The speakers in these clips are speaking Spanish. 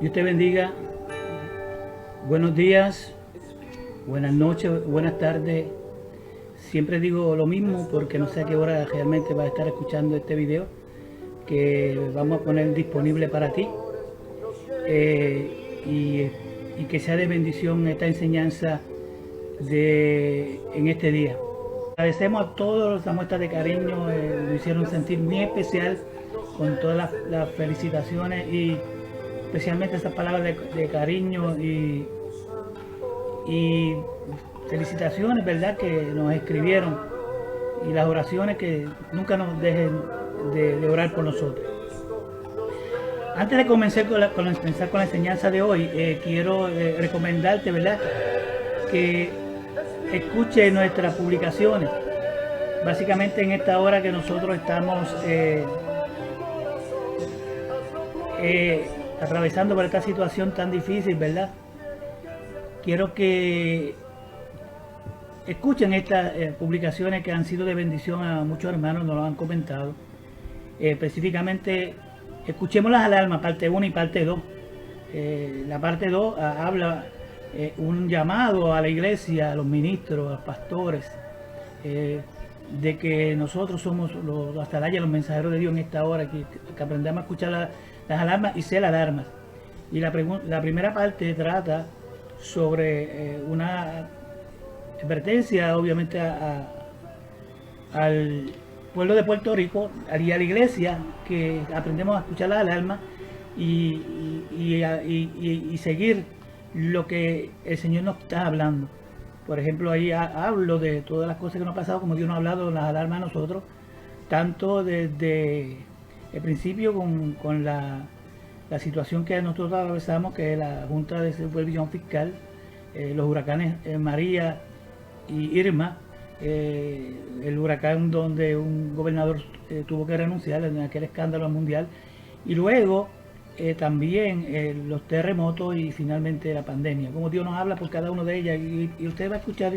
Dios te bendiga. Buenos días, buenas noches, buenas tardes. Siempre digo lo mismo porque no sé a qué hora realmente vas a estar escuchando este video que vamos a poner disponible para ti. Y que sea de bendición esta enseñanza en este día. Agradecemos a todos las muestras de cariño, lo hicieron sentir muy especial con todas las felicitaciones y especialmente esas palabras de cariño y felicitaciones, ¿verdad?, que nos escribieron, y las oraciones que nunca nos dejen de orar por nosotros. Antes de comenzar con la enseñanza de hoy, quiero recomendarte, ¿verdad?, que escuche nuestras publicaciones. Básicamente en esta hora que nosotros estamos atravesando por esta situación tan difícil, ¿verdad? Quiero que escuchen estas publicaciones que han sido de bendición a muchos hermanos, nos lo han comentado. Específicamente, escuchemos las alarmas, parte 1 y parte 2. La parte 2 habla un llamado a la iglesia, a los ministros, a los pastores, de que nosotros somos los atalayas, los mensajeros de Dios en esta hora, que aprendamos a escuchar las alarmas y ser alarmas. Y la primera parte trata sobre una advertencia, obviamente, al pueblo de Puerto Rico y a la iglesia, que aprendemos a escuchar las alarmas y seguir lo que el Señor nos está hablando. Por ejemplo, ahí hablo de todas las cosas que nos ha pasado, como Dios nos ha hablado en las alarmas a nosotros, tanto desde el principio con la situación que nosotros atravesamos, que es la Junta de Supervisión Fiscal, los huracanes María y Irma, el huracán donde un gobernador tuvo que renunciar en aquel escándalo mundial, y luego también los terremotos y finalmente la pandemia. Como Dios nos habla por cada una de ellas, y usted va a escuchar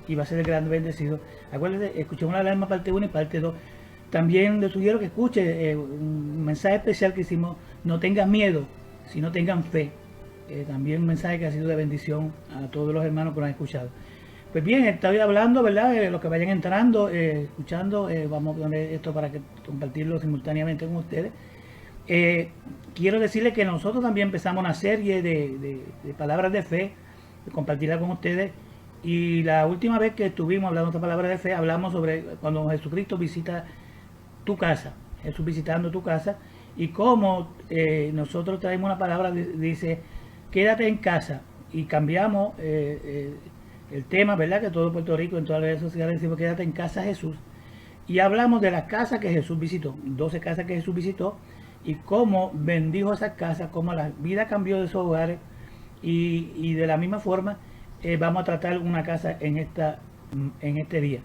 y va a ser el gran bendecido. Acuérdense, escuchemos la alarma parte 1 y parte 2. También les sugiero que escuche un mensaje especial que hicimos: no tengan miedo, sino tengan fe. También un mensaje que ha sido de bendición a todos los hermanos que lo han escuchado. Pues bien, estoy hablando, ¿verdad? Los que vayan entrando, escuchando, vamos a poner esto para compartirlo simultáneamente con ustedes. Quiero decirles que nosotros también empezamos una serie de palabras de fe, de compartirla con ustedes. Y la última vez que estuvimos hablando de esta palabra de fe, hablamos sobre cuando Jesucristo visita tu casa, Jesús visitando tu casa, y cómo nosotros traemos una palabra, dice, quédate en casa, y cambiamos el tema, ¿verdad?, que todo Puerto Rico, en todas las redes sociales decimos quédate en casa Jesús, y hablamos de las casas que Jesús visitó, 12 casas que Jesús visitó, y cómo bendijo esas casas, cómo la vida cambió de esos hogares, y de la misma forma vamos a tratar una casa en este día.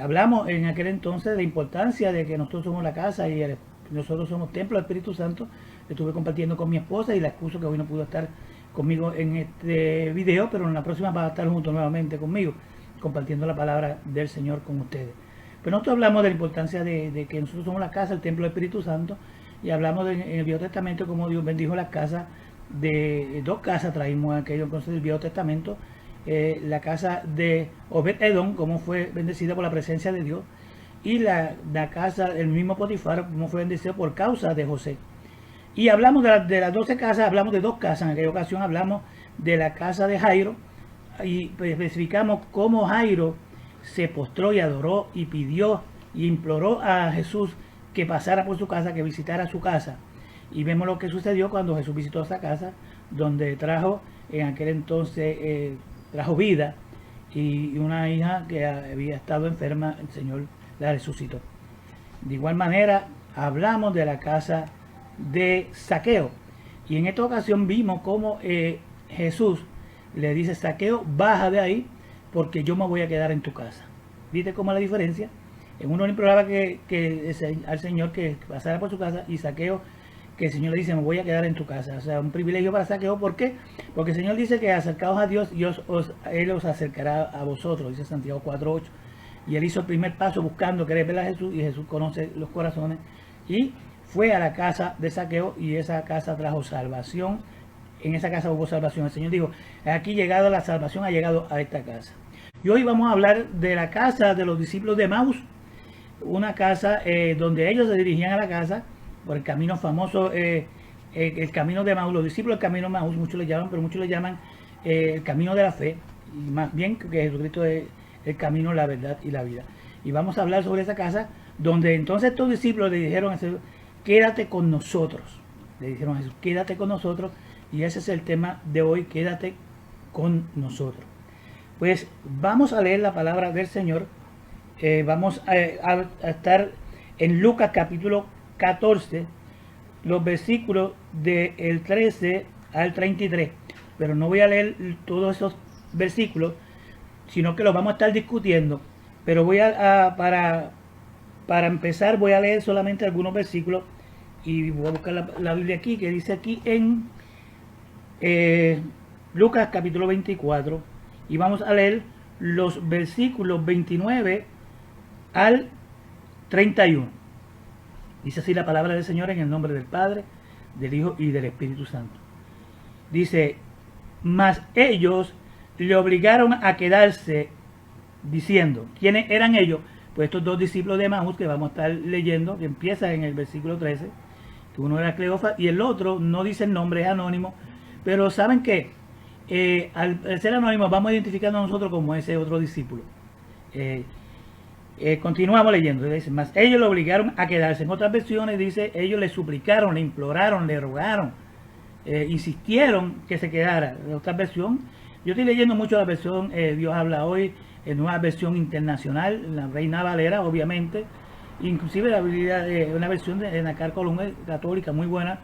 Hablamos en aquel entonces de la importancia de que nosotros somos la casa y nosotros somos templo del Espíritu Santo. Estuve compartiendo con mi esposa y la excuso que hoy no pudo estar conmigo en este video, pero en la próxima va a estar junto nuevamente conmigo, compartiendo la palabra del Señor con ustedes. Pero nosotros hablamos de la importancia de que nosotros somos la casa, el templo del Espíritu Santo, y hablamos en el Viejo Testamento cómo Dios bendijo las casas, de dos casas traímos aquello entonces del Viejo Testamento. La casa de Obed-Edom, cómo fue bendecida por la presencia de Dios, y la casa del mismo Potifar, cómo fue bendecida por causa de José. Y hablamos de las 12 casas, hablamos de dos casas. En aquella ocasión hablamos de la casa de Jairo, y especificamos cómo Jairo se postró y adoró y pidió y imploró a Jesús que pasara por su casa, que visitara su casa. Y vemos lo que sucedió cuando Jesús visitó esa casa, donde trajo en aquel entonces trajo vida, y una hija que había estado enferma, el Señor la resucitó. De igual manera hablamos de la casa de Zaqueo, y en esta ocasión vimos cómo Jesús le dice: Zaqueo, baja de ahí porque yo me voy a quedar en tu casa. ¿Viste cómo es la diferencia? En uno le imploraba al Señor que pasara por su casa, y Zaqueo, que el Señor le dice: me voy a quedar en tu casa. O sea, un privilegio para Zaqueo. ¿Por qué? Porque el Señor dice que acercaos a Dios y Él os acercará a vosotros, dice Santiago 4:8. Y él hizo el primer paso buscando querer ver a Jesús, y Jesús conoce los corazones, y fue a la casa de Zaqueo y esa casa trajo salvación. En esa casa hubo salvación. El Señor dijo, aquí llegado la salvación, ha llegado a esta casa. Y hoy vamos a hablar de la casa de los discípulos de Emaús, una casa donde ellos se dirigían a la casa por el camino famoso, el camino de Emaús. Los discípulos del camino de Emaús, muchos le llaman, pero muchos le llaman el camino de la fe, y más bien que Jesucristo es el camino, la verdad y la vida. Y vamos a hablar sobre esa casa donde entonces estos discípulos le dijeron a Jesús, quédate con nosotros. Le dijeron a Jesús, quédate con nosotros. Y ese es el tema de hoy, quédate con nosotros. Pues vamos a leer la palabra del Señor. Vamos a estar en Lucas capítulo 14, los versículos del 13 al 33. Pero no voy a leer todos esos versículos, sino que los vamos a estar discutiendo. Pero voy para empezar, voy a leer solamente algunos versículos. Y voy a buscar la Biblia aquí, que dice aquí en Lucas capítulo 24, y vamos a leer los versículos 29 al 31. Dice así la palabra del Señor en el nombre del Padre, del Hijo y del Espíritu Santo. Dice, mas ellos le obligaron a quedarse, diciendo, ¿quiénes eran ellos? Pues estos dos discípulos de Emaús que vamos a estar leyendo, que empieza en el versículo 13, que uno era Cleofas y el otro no dice el nombre, es anónimo. Pero ¿saben qué? Al ser anónimos vamos identificando a nosotros como ese otro discípulo. Continuamos leyendo. Dice, mas ellos lo obligaron a quedarse. En otras versiones dice, ellos le suplicaron, le imploraron, le rogaron, insistieron que se quedara. En otra versión, yo estoy leyendo mucho la versión Dios habla hoy, en una versión internacional, la Reina Valera, obviamente. Inclusive la Biblia, una versión de Nacar Columna católica muy buena,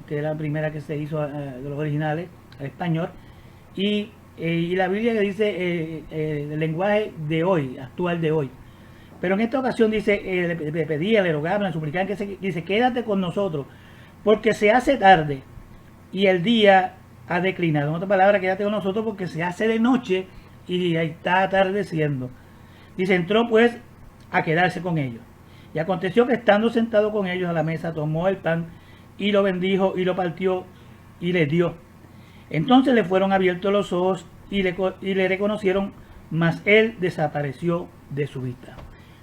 que era la primera que se hizo de los originales al español, y la Biblia que dice el lenguaje de hoy, actual de hoy. Pero en esta ocasión dice, le pedían, le rogaban, le suplicaban, dice, quédate con nosotros, porque se hace tarde y el día ha declinado. En otras palabras, quédate con nosotros porque se hace de noche y está atardeciendo. Dice, entró pues a quedarse con ellos. Y aconteció que estando sentado con ellos a la mesa, tomó el pan y lo bendijo y lo partió y les dio. Entonces le fueron abiertos los ojos y le reconocieron, mas él desapareció de su vista.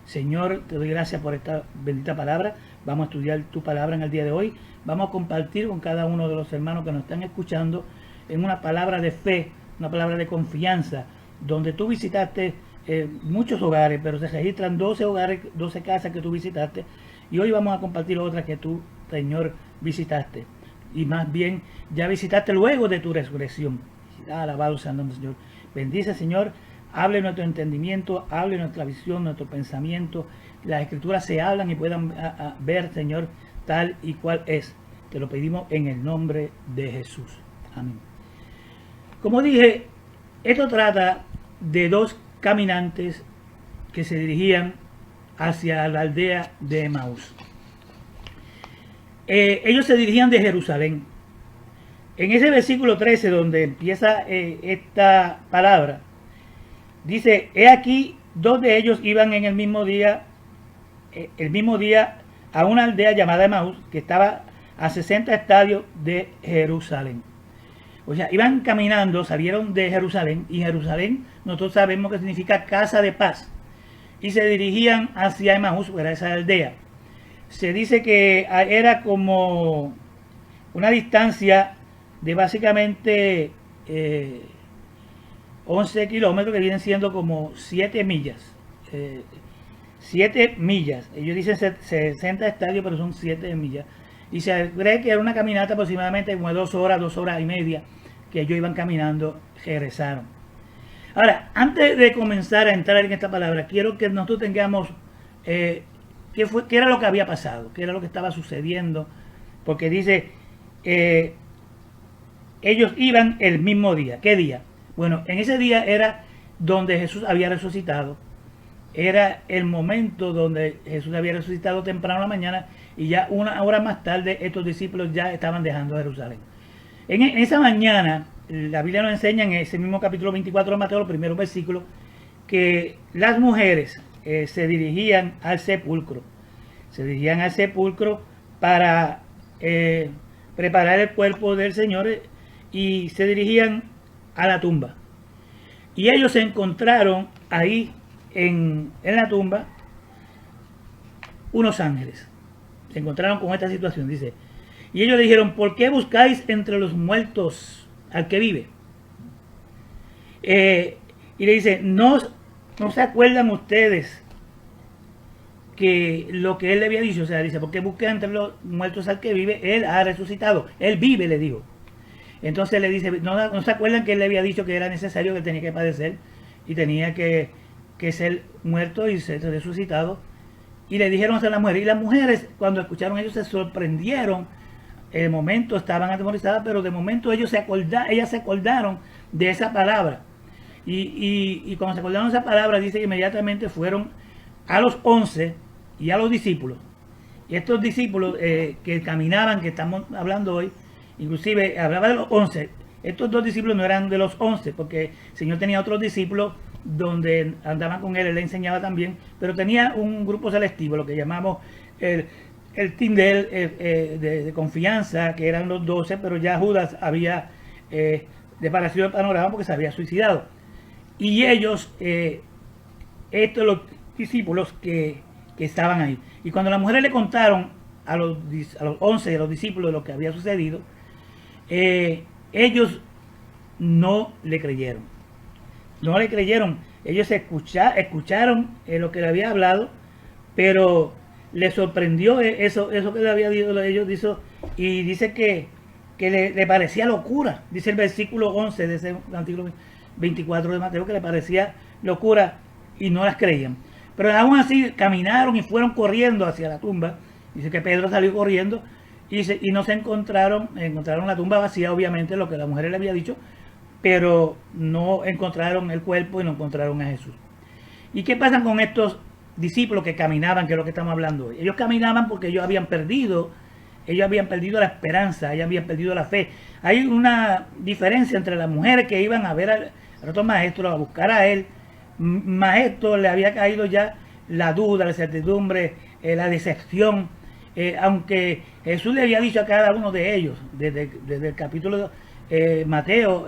Señor, te doy gracias por esta bendita palabra. Vamos a estudiar tu palabra en el día de hoy. Vamos a compartir con cada uno de los hermanos que nos están escuchando en una palabra de fe, una palabra de confianza, donde tú visitaste muchos hogares, pero se registran 12 hogares, 12 casas que tú visitaste, y hoy vamos a compartir otras que tú, Señor, visitaste, y más bien ya visitaste luego de tu resurrección. Alabado sea el nombre del Señor. Bendice, Señor, hable nuestro entendimiento, hable nuestra visión, nuestro pensamiento, las escrituras se hablan y puedan ver, Señor, tal y cual es. Te lo pedimos en el nombre de Jesús. Amén. Como dije, esto trata de dos caminantes que se dirigían hacia la aldea de Emaús. Ellos se dirigían de Jerusalén. En ese versículo 13 donde empieza esta palabra, dice, he aquí, dos de ellos iban en el mismo día a una aldea llamada Emaús, que estaba a 60 estadios de Jerusalén. O sea, iban caminando, salieron de Jerusalén, y Jerusalén nosotros sabemos que significa casa de paz, y se dirigían hacia Emaús, era esa aldea. Se dice que era como una distancia de básicamente 11 kilómetros, que vienen siendo como 7 millas. 7 millas. Ellos dicen 60 estadios, pero son 7 millas. Y se cree que era una caminata aproximadamente como 2 horas y media, que ellos iban caminando, regresaron. Ahora, antes de comenzar a entrar en esta palabra, quiero que nosotros tengamos qué era lo que había pasado, qué era lo que estaba sucediendo, porque dice, ellos iban el mismo día. ¿Qué día? Bueno, en ese día era donde Jesús había resucitado. Era el momento donde Jesús había resucitado temprano en la mañana, y ya una hora más tarde estos discípulos ya estaban dejando Jerusalén. En esa mañana, la Biblia nos enseña en ese mismo capítulo 24 de Mateo, los primeros versículos, que las mujeres se dirigían al sepulcro. Se dirigían al sepulcro para preparar el cuerpo del Señor y se dirigían a la tumba. Y ellos se encontraron ahí en la tumba unos ángeles. Se encontraron con esta situación, dice. Y ellos le dijeron, ¿por qué buscáis entre los muertos al que vive? Y le dice, ¿no se acuerdan ustedes que lo que él le había dicho? O sea, dice, ¿por qué buscan entre los muertos al que vive? Él ha resucitado, él vive, le dijo. Entonces le dice, ¿no se acuerdan que él le había dicho que era necesario, que tenía que padecer y tenía que ser muerto y ser resucitado? Y le dijeron a las mujeres, y las mujeres cuando escucharon ellos se sorprendieron. En el momento estaban atemorizadas, pero de momento ellas se acordaron de esa palabra. Y cuando se acordaron de esa palabra, dice que inmediatamente fueron a los 11 y a los discípulos. Y estos discípulos que caminaban, que estamos hablando hoy, inclusive hablaba de los 11. Estos dos discípulos no eran de los 11, porque el Señor tenía otros discípulos donde andaban con él le enseñaba también, pero tenía un grupo selectivo, lo que llamamos el team de él, de confianza, que eran los 12, pero ya Judas había desaparecido el panorama porque se había suicidado. Y ellos, estos los discípulos que estaban ahí. Y cuando las mujeres le contaron a los 11 de los discípulos de lo que había sucedido, ellos no le creyeron. No le creyeron. Ellos escucharon lo que le había hablado, pero les sorprendió eso que le había dicho ellos. Y dice que le parecía locura. Dice el versículo 11 de ese artículo 24 de Mateo, que le parecía locura y no las creían. Pero aún así caminaron y fueron corriendo hacia la tumba. Dice que Pedro salió corriendo y no se encontraron la tumba vacía, obviamente, lo que la mujer le había dicho, pero no encontraron el cuerpo y no encontraron a Jesús. ¿Y qué pasa con estos discípulos que caminaban, que es lo que estamos hablando hoy? Ellos caminaban porque ellos habían perdido la esperanza, ellos habían perdido la fe. Hay una diferencia entre las mujeres que iban a ver al otro maestro, a buscar a él. Maestro, le había caído ya la duda, la incertidumbre, la decepción, aunque Jesús le había dicho a cada uno de ellos, desde el capítulo Mateo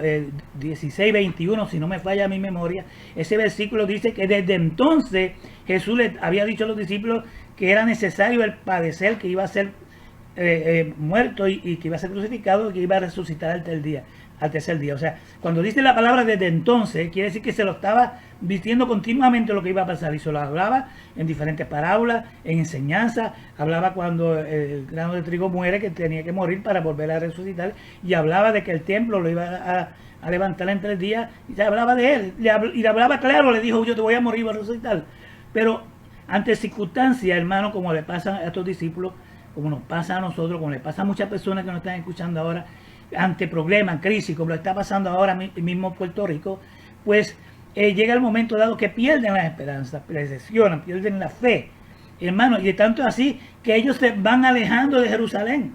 16, 21, si no me falla mi memoria, ese versículo dice que desde entonces Jesús le había dicho a los discípulos que era necesario el padecer, que iba a ser muerto y que iba a ser crucificado y que iba a resucitar al tercer día. O sea, cuando dice la palabra desde entonces, quiere decir que se lo estaba diciendo continuamente lo que iba a pasar, y se lo hablaba en diferentes parábolas, en enseñanza, hablaba cuando el grano de trigo muere, que tenía que morir para volver a resucitar, y hablaba de que el templo lo iba a levantar en 3 días, y se hablaba de él, y le hablaba claro, le dijo, yo te voy a morir, voy a resucitar. Pero ante circunstancias, hermano, como le pasan a estos discípulos, como nos pasa a nosotros, como le pasa a muchas personas que nos están escuchando ahora, ante problemas, crisis, como lo está pasando ahora mismo en Puerto Rico, pues llega el momento dado que pierden las esperanzas, decepcionan, pierden la fe, hermano, y de tanto así que ellos se van alejando de Jerusalén.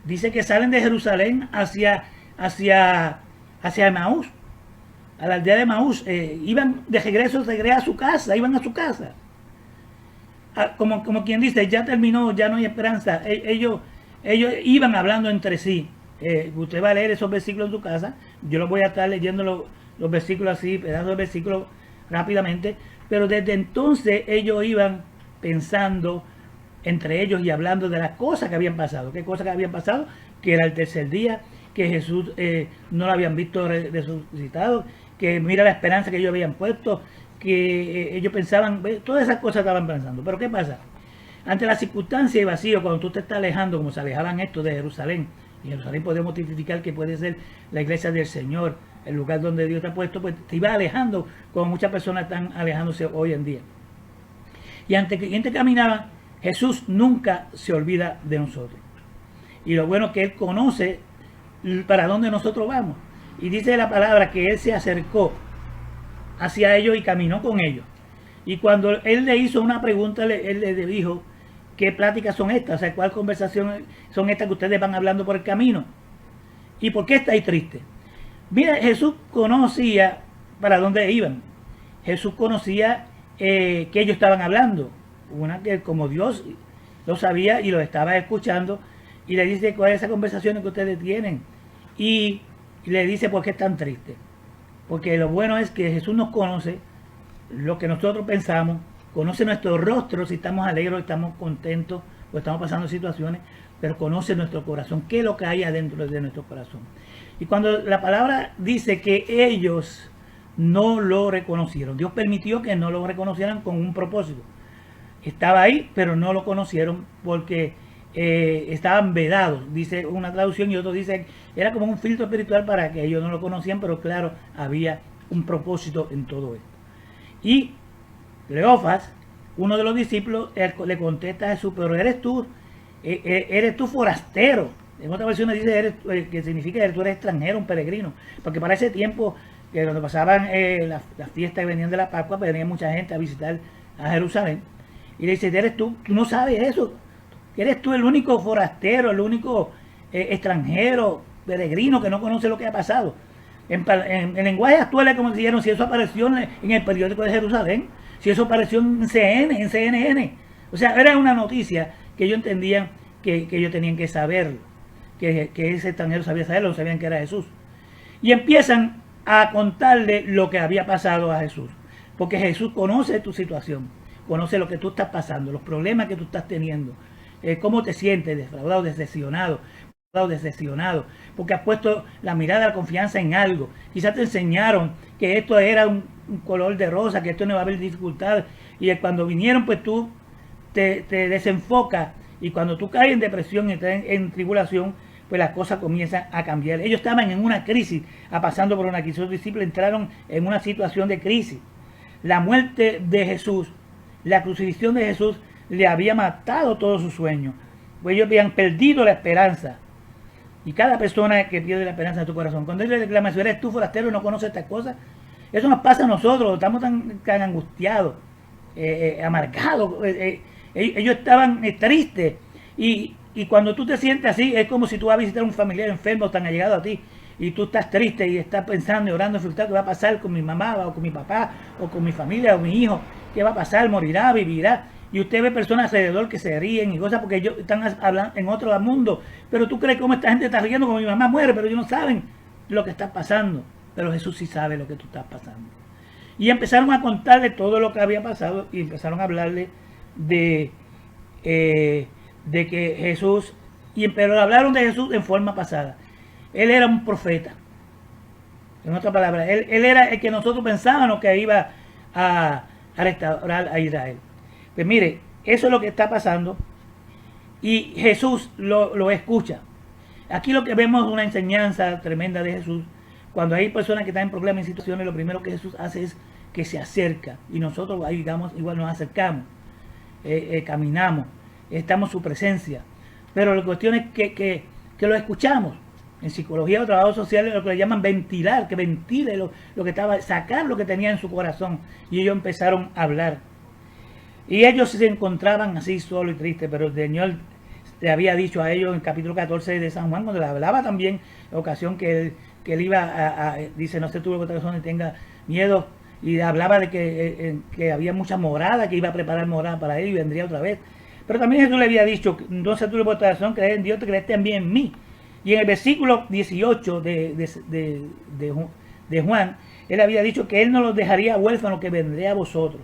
Dice que salen de Jerusalén hacia Emaús, a la aldea de Emaús, iban de regreso a su casa, iban a su casa. Como quien dice, ya terminó, ya no hay esperanza. Ellos iban hablando entre sí. Usted va a leer esos versículos en su casa. Yo los voy a estar leyendo los versículos así, pedazos de versículos rápidamente. Pero desde entonces ellos iban pensando entre ellos y hablando de las cosas que habían pasado. ¿Qué cosas que habían pasado? Que era el tercer día, que Jesús no lo habían visto resucitado, que mira la esperanza que ellos habían puesto, que ellos pensaban, todas esas cosas estaban pensando. Pero ¿qué pasa? Ante la circunstancia y vacío, cuando tú te estás alejando, como se alejaban estos de Jerusalén, y Jerusalén podemos tipificar que puede ser la iglesia del Señor, el lugar donde Dios te ha puesto, pues te iba alejando, como muchas personas están alejándose hoy en día. Y ante que gente caminaba, Jesús nunca se olvida de nosotros. Y lo bueno es que Él conoce para dónde nosotros vamos. Y dice la palabra que Él se acercó hacia ellos y caminó con ellos. Y cuando Él le hizo una pregunta, Él le dijo, ¿qué pláticas son estas? O sea, ¿cuál conversación son estas que ustedes van hablando por el camino? ¿Y por qué estáis tristes? Mira, Jesús conocía para dónde iban. Jesús conocía que ellos estaban hablando. Una que como Dios lo sabía y lo estaba escuchando, y le dice cuál es esa conversación que ustedes tienen, y le dice por qué están tristes. Porque lo bueno es que Jesús nos conoce lo que nosotros pensamos, conoce nuestro rostro, si estamos alegres, estamos contentos o estamos pasando situaciones, pero conoce nuestro corazón, qué es lo que hay adentro de nuestro corazón. Y cuando la palabra dice que ellos no lo reconocieron, Dios permitió que no lo reconocieran con un propósito. Estaba ahí, pero no lo conocieron porque estaban vedados, dice una traducción, y otro dice era como un filtro espiritual para que ellos no lo conocían, pero claro, había un propósito en todo esto. Y Cleofas, uno de los discípulos, le contesta a Jesús, pero eres tú forastero. En otra versión dice que significa que tú eres extranjero, un peregrino, porque para ese tiempo, que cuando pasaban las fiestas que venían de la Pascua, pues venía mucha gente a visitar a Jerusalén, y le dice, eres tú no sabes eso, eres tú el único forastero, el único extranjero, peregrino que no conoce lo que ha pasado. En lenguaje actual es como dijeron, si eso apareció en el periódico de Jerusalén, si eso apareció en CNN. O sea, era una noticia que ellos entendían que ellos tenían que saber, que ese extranjero sabía saberlo, sabían que era Jesús. Y empiezan a contarle lo que había pasado a Jesús, porque Jesús conoce tu situación, conoce lo que tú estás pasando, los problemas que tú estás teniendo, cómo te sientes, defraudado, decepcionado, porque has puesto la mirada, la confianza en algo. Quizás te enseñaron que esto era un color de rosa, que esto no iba a haber dificultad, y cuando vinieron, pues tú te desenfocas, y cuando tú caes en depresión y en tribulación, pues las cosas comienzan a cambiar. Ellos estaban en una crisis, pasando por una crisis. Los discípulos entraron en una situación de crisis. La muerte de Jesús, la crucifixión de Jesús, le había matado todos sus sueños, pues ellos habían perdido la esperanza. Y cada persona que pierde la esperanza en tu corazón, cuando él le reclama, si eres tú forastero y no conoces estas cosas, eso nos pasa a nosotros, estamos tan angustiados, amargados, ellos estaban tristes, y cuando tú te sientes así, es como si tú vas a visitar a un familiar enfermo tan allegado a ti, y tú estás triste y estás pensando y orando, frustrado, ¿qué va a pasar con mi mamá, o con mi papá, o con mi familia, o mi hijo? ¿Qué va a pasar? ¿Morirá? ¿Vivirá? Y usted ve personas alrededor que se ríen y cosas porque ellos están hablando en otro mundo. Pero tú crees cómo esta gente está riendo, como mi mamá muere, pero ellos no saben lo que está pasando. Pero Jesús sí sabe lo que tú estás pasando. Y empezaron a contarle todo lo que había pasado y empezaron a hablarle de que Jesús, pero hablaron de Jesús en forma pasada. Él era un profeta. En otras palabras, él era el que nosotros pensábamos que iba a restaurar a Israel. Pues mire, eso es lo que está pasando y Jesús lo escucha. Aquí lo que vemos es una enseñanza tremenda de Jesús. Cuando hay personas que están en problemas, en situaciones, lo primero que Jesús hace es que se acerca y nosotros ahí, digamos, igual nos acercamos, caminamos, estamos en su presencia. Pero la cuestión es que lo escuchamos. En psicología o trabajo social lo que le llaman ventilar, que ventile lo que estaba, sacar lo que tenía en su corazón. Y ellos empezaron a hablar. Y ellos se encontraban así solos y tristes, pero el Señor le había dicho a ellos en el capítulo 14 de San Juan, cuando le hablaba también, en ocasión que él iba dice, no se tuvo corazón y tenga miedo, y hablaba de que había mucha morada, que iba a preparar morada para él y vendría otra vez. Pero también Jesús le había dicho, no se tuvo corazón, creer en Dios, te crees también en mí. Y en el versículo 18 de Juan, él había dicho que él no los dejaría huérfanos, que vendría a vosotros.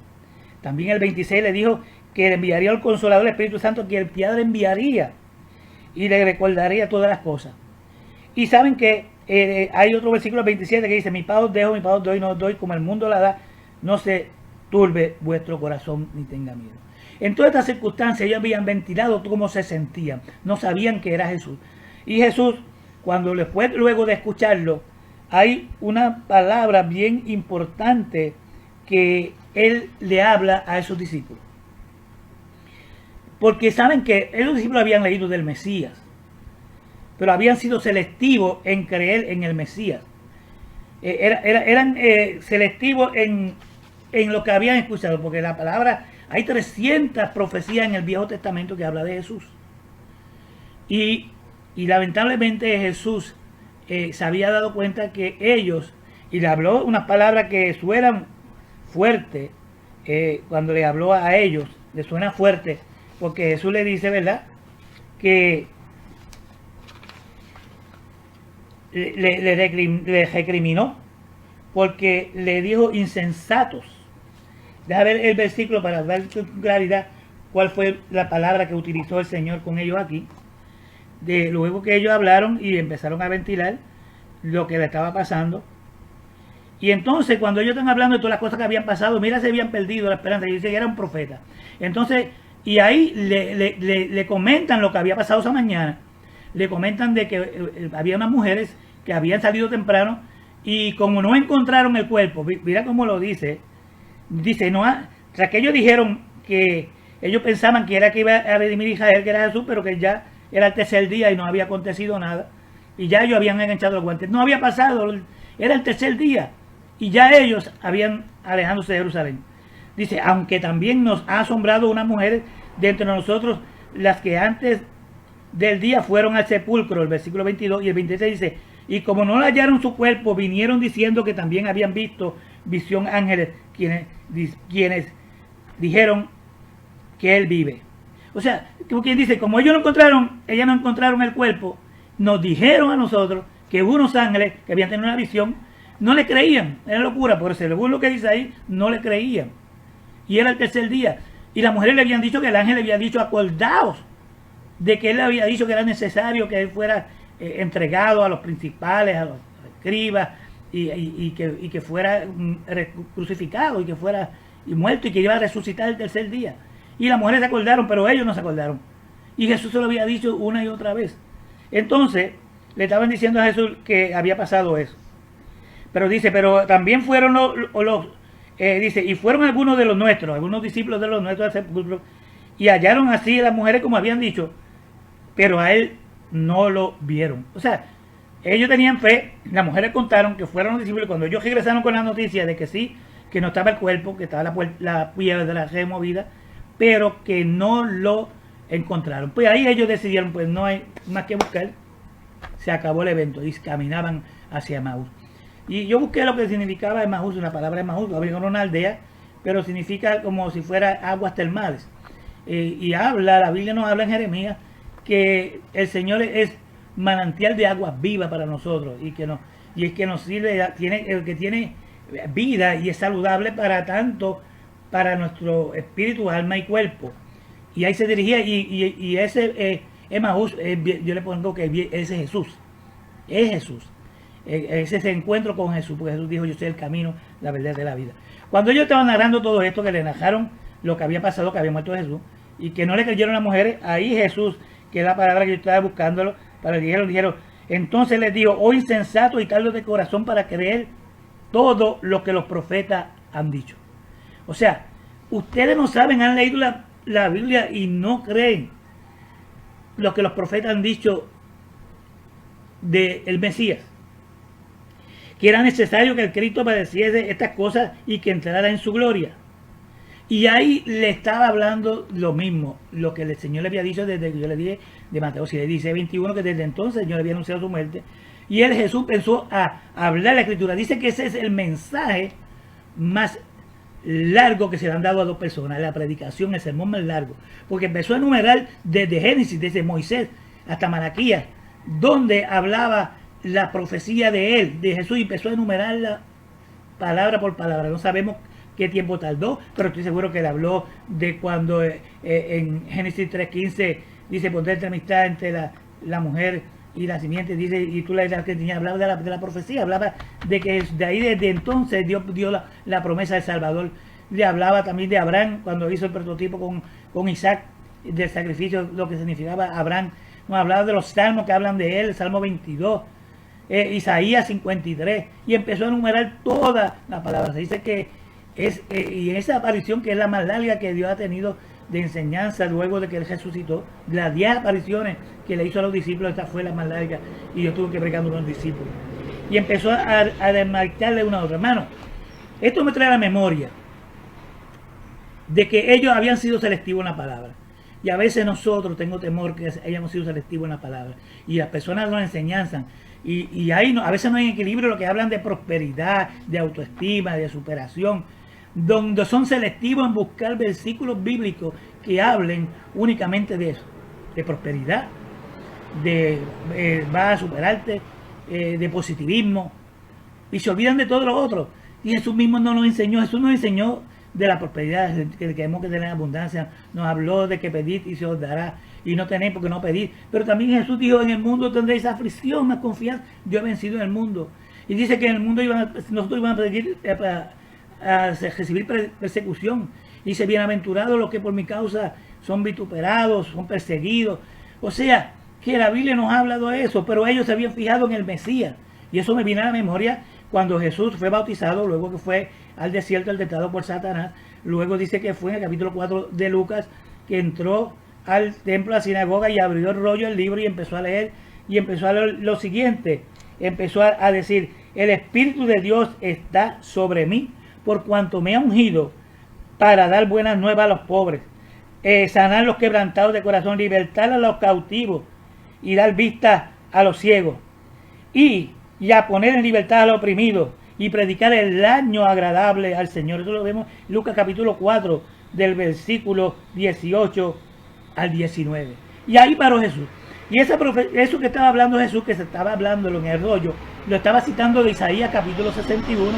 También el 26 le dijo que le enviaría al Consolador, el Espíritu Santo, que el Padre enviaría y le recordaría todas las cosas. Y saben que hay otro versículo 27 que dice, mi paz os dejo, mi paz os doy, no os doy como el mundo la da, no se turbe vuestro corazón ni tenga miedo. En todas estas circunstancias ellos habían ventilado cómo se sentían, no sabían que era Jesús. Y Jesús, cuando después, luego de escucharlo, hay una palabra bien importante que él le habla a esos discípulos. Porque saben que esos discípulos habían leído del Mesías, pero habían sido selectivos en creer en el Mesías. Eran selectivos en lo que habían escuchado, porque la palabra, hay 300 profecías en el Viejo Testamento que habla de Jesús. Y lamentablemente Jesús se había dado cuenta que ellos, y le habló unas palabras que suenan fuerte, cuando le habló a ellos, le suena fuerte, porque Jesús le dice, ¿verdad?, que le recriminó porque le dijo insensatos. Deja ver el versículo para dar con claridad cuál fue la palabra que utilizó el Señor con ellos aquí. Luego que ellos hablaron y empezaron a ventilar lo que le estaba pasando. Y entonces cuando ellos están hablando de todas las cosas que habían pasado, mira, se habían perdido la esperanza. Y dice que era un profeta. Entonces, y ahí le comentan lo que había pasado esa mañana. Le comentan de que había unas mujeres que habían salido temprano y como no encontraron el cuerpo, mira cómo lo dice, no, tras que ellos dijeron que ellos pensaban que era que iba a redimir a Israel, que era Jesús, pero que ya era el tercer día y no había acontecido nada, y ya ellos habían enganchado los guantes, no había pasado, era el tercer día, y ya ellos habían alejándose de Jerusalén. Dice, aunque también nos ha asombrado unas mujeres de entre nosotros, las que antes del día fueron al sepulcro, el versículo 22 y el 23 dice, y como no le hallaron su cuerpo, vinieron diciendo que también habían visto visión ángeles, quienes dijeron que él vive. O sea, como quien dice, como ellas no encontraron el cuerpo, nos dijeron a nosotros que hubo unos ángeles que habían tenido una visión, no le creían, era locura, por eso según lo que dice ahí, no le creían. Y era el tercer día. Y las mujeres le habían dicho que el ángel le había dicho, acordaos de que él le había dicho que era necesario que él fuera entregado a los principales, a los escribas, y que fuera crucificado, y que fuera muerto, y que iba a resucitar el tercer día. Y las mujeres se acordaron, pero ellos no se acordaron. Y Jesús se lo había dicho una y otra vez. Entonces, le estaban diciendo a Jesús que había pasado eso. Pero dice, pero también fueron dice, y fueron algunos de los nuestros, algunos discípulos de los nuestros al sepulcro, y hallaron así a las mujeres como habían dicho, pero a él no lo vieron. O sea, ellos tenían fe, las mujeres contaron que fueron los discípulos, cuando ellos regresaron con la noticia de que sí, que no estaba el cuerpo, que estaba la piedra removida, pero que no lo encontraron. Pues ahí ellos decidieron, pues no hay más que buscar, se acabó el evento y caminaban hacia Emaús. Y yo busqué lo que significaba Emaús, una palabra Emaús, había una aldea, pero significa como si fuera aguas termales. Y la Biblia nos habla en Jeremías que el Señor es manantial de aguas vivas para nosotros y es que nos sirve, que tiene vida y es saludable para tanto para nuestro espíritu, alma y cuerpo. Y ahí se dirigía y ese Emaús, yo le pongo que ese es Jesús, es ese encuentro con Jesús, porque Jesús dijo, yo soy el camino, la verdad de la vida. Cuando ellos estaban narrando todo esto, que le narraron lo que había pasado, que había muerto Jesús, y que no le creyeron las mujeres, ahí Jesús, que es la palabra que yo estaba buscándolo, para que dijeron, entonces les dijo, oh insensato y tardos de corazón para creer todo lo que los profetas han dicho. O sea, ustedes no saben, han leído la Biblia y no creen lo que los profetas han dicho del Mesías, que era necesario que el Cristo padeciese estas cosas y que entrara en su gloria. Y ahí le estaba hablando lo mismo, lo que el Señor le había dicho desde que yo le dije de Mateo 7, dice 21, que desde entonces el Señor le había anunciado su muerte. Y Jesús pensó a hablar la Escritura. Dice que ese es el mensaje más largo que se le han dado a dos personas, la predicación, el sermón más largo. Porque empezó a enumerar desde Génesis, desde Moisés hasta Malaquías, donde hablaba la profecía de él, de Jesús, y empezó a enumerarla palabra por palabra. No sabemos qué tiempo tardó, pero estoy seguro que le habló de cuando en Génesis 3.15 dice, pondré amistad entre la mujer y la simiente, dice, y tú la que tenía, hablaba de la profecía, hablaba de que de ahí desde entonces Dios dio la promesa del Salvador. Le hablaba también de Abraham, cuando hizo el prototipo con Isaac, del sacrificio, lo que significaba Abraham. Nos hablaba de los salmos que hablan de él, el Salmo 22, Isaías 53, y empezó a enumerar toda la palabra. Se dice que y esa aparición, que es la más larga que Dios ha tenido de enseñanza luego de que él resucitó, las 10 apariciones que le hizo a los discípulos, esta fue la más larga, y yo tuve que pregar con los discípulos. Y empezó a desmarcarle una a otra. Hermano, esto me trae a la memoria de que ellos habían sido selectivos en la palabra. Y a veces nosotros, tengo temor que hayamos sido selectivos en la palabra. Y las personas nos enseñanzan. Y ahí a veces no hay equilibrio, lo que hablan de prosperidad, de autoestima, de superación, donde son selectivos en buscar versículos bíblicos que hablen únicamente de eso, de prosperidad, de va a superarte, de positivismo, y se olvidan de todo lo otro. Y Jesús mismo no nos enseñó, Jesús nos enseñó de la prosperidad, que tenemos que tener abundancia, nos habló de que pedid y se os dará, y no tenéis porque no pedís. Pero también Jesús dijo, en el mundo tendréis aflicción, más confiad, yo he vencido en el mundo. Y dice que en el mundo nosotros íbamos a recibir persecución. Dice, bienaventurados los que por mi causa son vituperados, son perseguidos. O sea, que la Biblia nos ha hablado de eso, pero ellos se habían fijado en el Mesías. Y eso me viene a la memoria cuando Jesús fue bautizado, luego que fue al desierto, tentado por Satanás. Luego dice que fue en el capítulo 4 de Lucas, que entró al templo, a la sinagoga, y abrió el rollo del libro y empezó a leer. Y empezó a leer lo siguiente, empezó a decir, el Espíritu de Dios está sobre mí, por cuanto me ha ungido para dar buenas nuevas a los pobres, sanar los quebrantados de corazón, libertar a los cautivos y dar vista a los ciegos, y a poner en libertad a los oprimidos, y predicar el año agradable al Señor. Eso lo vemos en Lucas capítulo 4, del versículo 18 al 19. Y ahí paró Jesús. Y eso que estaba hablando Jesús, que se estaba hablando en el rollo, lo estaba citando de Isaías capítulo 61,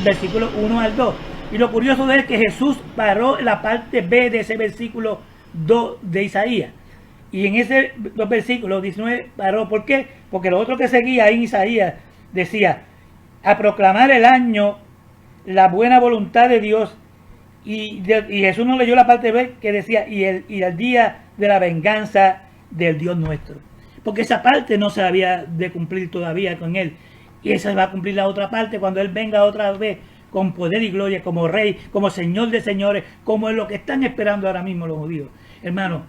versículo 1 al 2. Y lo curioso de él es que Jesús paró la parte B de ese versículo 2 de Isaías. Y en ese versículo 19 paró. ¿Por qué? Porque lo otro que seguía en Isaías decía, a proclamar el año, la buena voluntad de Dios. Y Jesús no leyó la parte B que decía, y el día de la venganza del Dios nuestro. Porque esa parte no se había de cumplir todavía con él. Y esa va a cumplir la otra parte cuando él venga otra vez con poder y gloria, como rey, como señor de señores, como es lo que están esperando ahora mismo los judíos. Hermanos,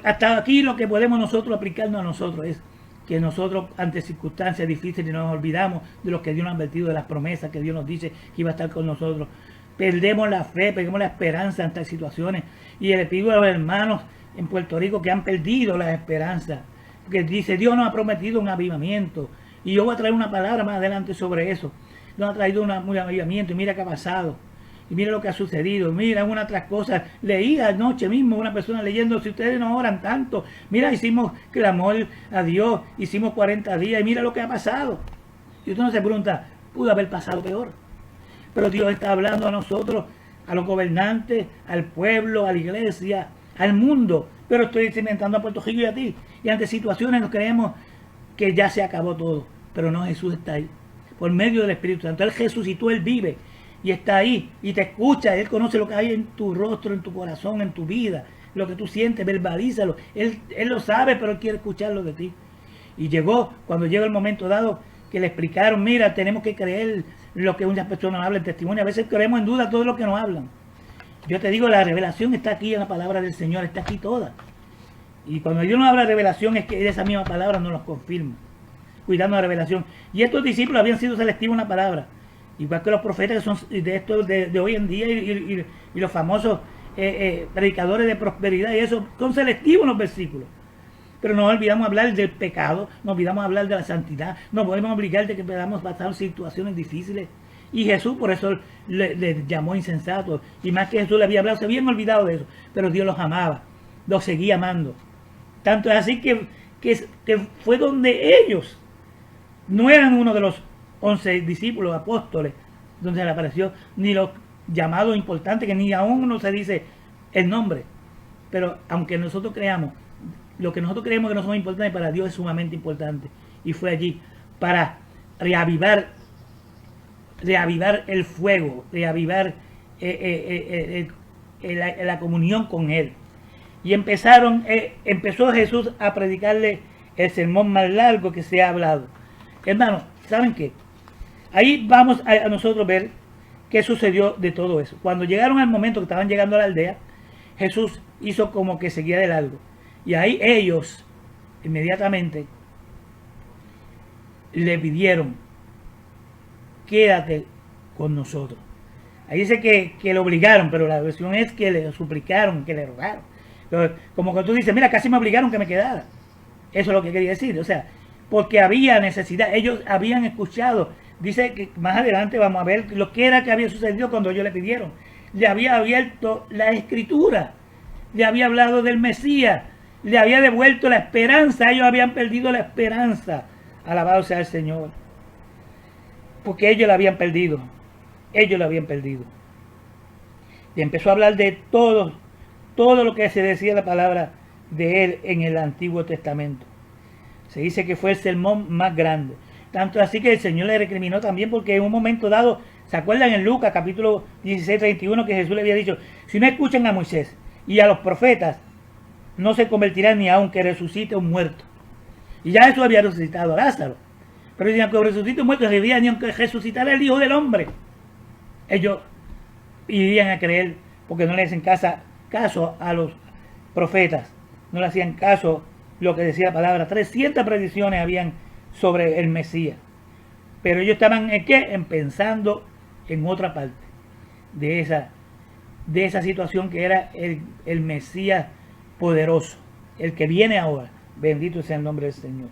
hasta aquí lo que podemos nosotros aplicarnos a nosotros es que nosotros ante circunstancias difíciles nos olvidamos de lo que Dios nos ha advertido, de las promesas que Dios nos dice que iba a estar con nosotros. Perdemos la fe, perdemos la esperanza ante situaciones. Y le pido a los hermanos en Puerto Rico que han perdido la esperanza, porque dice, Dios nos ha prometido un avivamiento. Y yo voy a traer una palabra más adelante sobre eso. Nos ha traído un avivamiento y mira qué ha pasado. Y mira lo que ha sucedido. Mira una otras cosas. Leí anoche mismo una persona leyendo, si ustedes no oran tanto. Mira, hicimos clamor a Dios, hicimos 40 días y mira lo que ha pasado. Y usted no se pregunta, pudo haber pasado peor. Pero Dios está hablando a nosotros, a los gobernantes, al pueblo, a la iglesia, al mundo. Pero estoy cimentando a Puerto Rico y a ti. Y ante situaciones nos creemos que ya se acabó todo. Pero no, Jesús está ahí. Por medio del Espíritu Santo. Él resucitó, Él vive. Y está ahí. Y te escucha. Él conoce lo que hay en tu rostro, en tu corazón, en tu vida. Lo que tú sientes, verbalízalo. Él lo sabe, pero Él quiere escucharlo de ti. Y llegó, cuando llega el momento dado, que le explicaron, mira, tenemos que creer lo que unas personas hablan, testimonio. A veces creemos en duda todo lo que nos hablan. Yo te digo, la revelación está aquí en la palabra del Señor, está aquí toda. Y cuando Dios nos habla de revelación, es que esa misma palabra nos lo confirma. Cuidando la revelación. Y estos discípulos habían sido selectivos en la palabra. Igual que los profetas que son de estos de hoy en día y los famosos predicadores de prosperidad y eso, son selectivos en los versículos. Pero no olvidamos hablar del pecado, no olvidamos hablar de la santidad, no podemos obligar de que podamos pasar situaciones difíciles. Y Jesús por eso le llamó insensato. Y más que Jesús le había hablado, se habían olvidado de eso. Pero Dios los amaba, los seguía amando. Tanto es así que fue donde ellos no eran uno de los 11 discípulos, apóstoles, donde se le apareció, ni los llamados importantes, que ni aún no se dice el nombre. Pero aunque nosotros creamos, lo que nosotros creemos que no somos importantes, para Dios es sumamente importante. Y fue allí para reavivar el fuego, reavivar la comunión con Él. Y empezó Jesús a predicarle el sermón más largo que se ha hablado. Hermanos, ¿saben qué? Ahí vamos a nosotros ver qué sucedió de todo eso. Cuando llegaron al momento que estaban llegando a la aldea, Jesús hizo como que seguía de largo. Y ahí ellos, inmediatamente, le pidieron, quédate con nosotros. Ahí dice que lo obligaron, pero la versión es que le suplicaron, que le rogaron. Pero como que tú dices, mira, casi me obligaron que me quedara. Eso es lo que quería decir. O sea, porque había necesidad. Ellos habían escuchado. Dice que más adelante vamos a ver lo que era que había sucedido cuando ellos le pidieron. Le había abierto la escritura. le había hablado del Mesías, le había devuelto la esperanza. Ellos habían perdido la esperanza. Alabado sea el Señor. Porque ellos la habían perdido. Ellos la habían perdido. Y empezó a hablar de todo lo que se decía la palabra de él en el Antiguo Testamento. Se dice que fue el sermón más grande. Tanto así que el Señor le recriminó también porque en un momento dado, ¿se acuerdan en Lucas capítulo 16, 31 que Jesús le había dicho? Si no escuchan a Moisés y a los profetas, no se convertirán ni aunque resucite un muerto. Y ya Jesús había resucitado a Lázaro. Pero ni aunque resucite un muerto, ni aunque resucitara el Hijo del Hombre, ellos irían a creer porque no le hacen caso a los profetas. No le hacían caso lo que decía la palabra. 300 predicciones habían sobre el Mesías. Pero ellos estaban ¿en qué? Pensando en otra parte de esa situación que era el Mesías poderoso, el que viene ahora. Bendito sea el nombre del Señor.